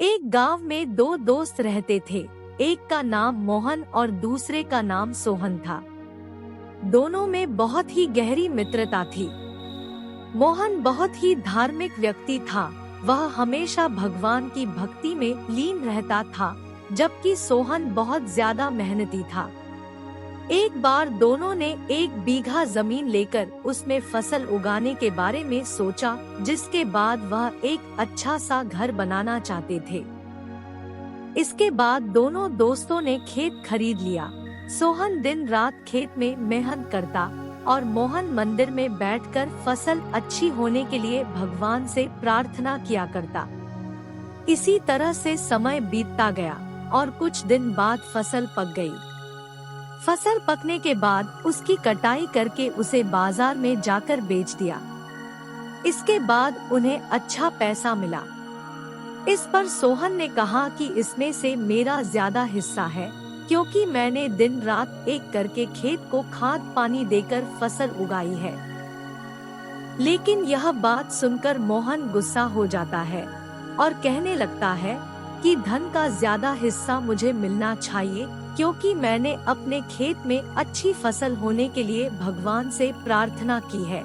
एक गांव में दो दोस्त रहते थे। एक का नाम मोहन और दूसरे का नाम सोहन था। दोनों में बहुत ही गहरी मित्रता थी। मोहन बहुत ही धार्मिक व्यक्ति था। वह हमेशा भगवान की भक्ति में लीन रहता था, जबकि सोहन बहुत ज्यादा मेहनती था। एक बार दोनों ने 1 बीघा जमीन लेकर उसमें फसल उगाने के बारे में सोचा, जिसके बाद वह एक अच्छा सा घर बनाना चाहते थे। इसके बाद दोनों दोस्तों ने खेत खरीद लिया। सोहन दिन रात खेत में मेहनत करता और मोहन मंदिर में बैठकर फसल अच्छी होने के लिए भगवान से प्रार्थना किया करता। इसी तरह से समय बीतता गया और कुछ दिन बाद फसल पक गई। फसल पकने के बाद उसकी कटाई करके उसे बाजार में जाकर बेच दिया। इसके बाद उन्हें अच्छा पैसा मिला। इस पर सोहन ने कहा कि इसमें से मेरा ज्यादा हिस्सा है, क्योंकि मैंने दिन रात एक करके खेत को खाद पानी देकर फसल उगाई है। लेकिन यह बात सुनकर मोहन गुस्सा हो जाता है और कहने लगता है कि धन का ज्यादा हिस्सा मुझे मिलना चाहिए, क्योंकि मैंने अपने खेत में अच्छी फसल होने के लिए भगवान से प्रार्थना की है।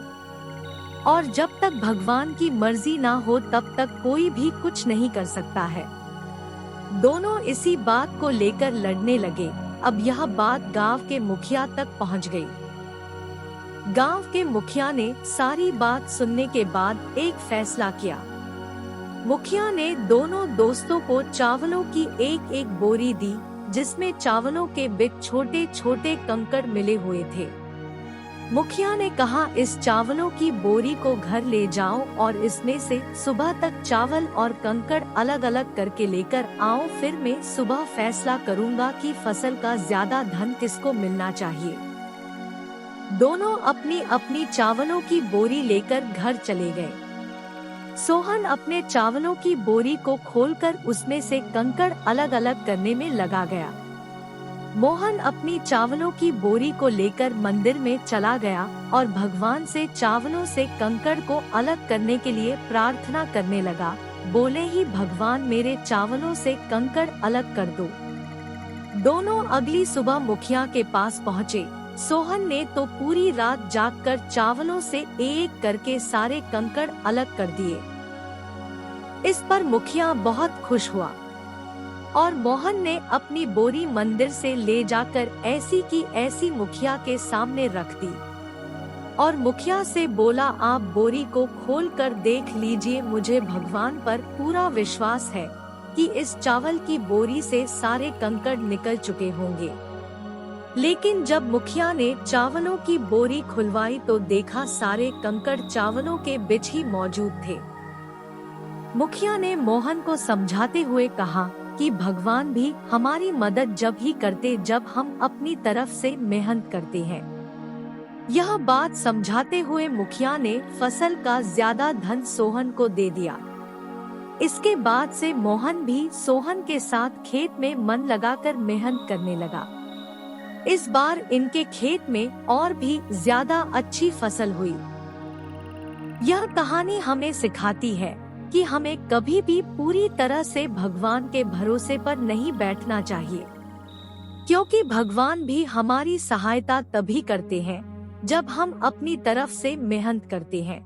और जब तक भगवान की मर्जी ना हो तब तक कोई भी कुछ नहीं कर सकता है। दोनों इसी बात को लेकर लड़ने लगे। अब यह बात गांव के मुखिया तक पहुंच गई। गांव के मुखिया ने सारी बात सुनने के बाद एक फैसला किया। मुखिया ने दोनों दोस्तों को चावलों की एक बोरी दी, जिसमें चावलों के बीच छोटे छोटे कंकड़ मिले हुए थे। मुखिया ने कहा, इस चावलों की बोरी को घर ले जाओ और इसमें से सुबह तक चावल और कंकड़ अलग अलग करके लेकर आओ। फिर मैं सुबह फैसला करूंगा कि फसल का ज्यादा धन किसको मिलना चाहिए। दोनों अपनी अपनी चावलों की बोरी लेकर घर चले गए। सोहन अपने चावलों की बोरी को खोलकर उसमें से कंकड़ अलग अलग करने में लगा गया। मोहन अपनी चावलों की बोरी को लेकर मंदिर में चला गया और भगवान से चावलों से कंकड़ को अलग करने के लिए प्रार्थना करने लगा। बोले ही, भगवान मेरे चावलों से कंकड़ अलग कर दो। दोनों अगली सुबह मुखिया के पास पहुँचे। सोहन ने तो पूरी रात जागकर चावलों से एक करके सारे कंकड़ अलग कर दिए। इस पर मुखिया बहुत खुश हुआ और मोहन ने अपनी बोरी मंदिर से ले जाकर ऐसी की ऐसी मुखिया के सामने रख दी और मुखिया से बोला, आप बोरी को खोलकर देख लीजिए। मुझे भगवान पर पूरा विश्वास है कि इस चावल की बोरी से सारे कंकड़ निकल चुके होंगे। लेकिन जब मुखिया ने चावलों की बोरी खुलवाई तो देखा सारे कंकड़ चावलों के बीच ही मौजूद थे। मुखिया ने मोहन को समझाते हुए कहा कि भगवान भी हमारी मदद जब ही करते जब हम अपनी तरफ से मेहनत करते हैं। यह बात समझाते हुए मुखिया ने फसल का ज्यादा धन सोहन को दे दिया। इसके बाद से मोहन भी सोहन के साथ खेत में मन लगाकर मेहनत करने लगा। इस बार इनके खेत में और भी ज्यादा अच्छी फसल हुई। यह कहानी हमें सिखाती है कि हमें कभी भी पूरी तरह से भगवान के भरोसे पर नहीं बैठना चाहिए, क्योंकि भगवान भी हमारी सहायता तभी करते हैं जब हम अपनी तरफ से मेहनत करते हैं।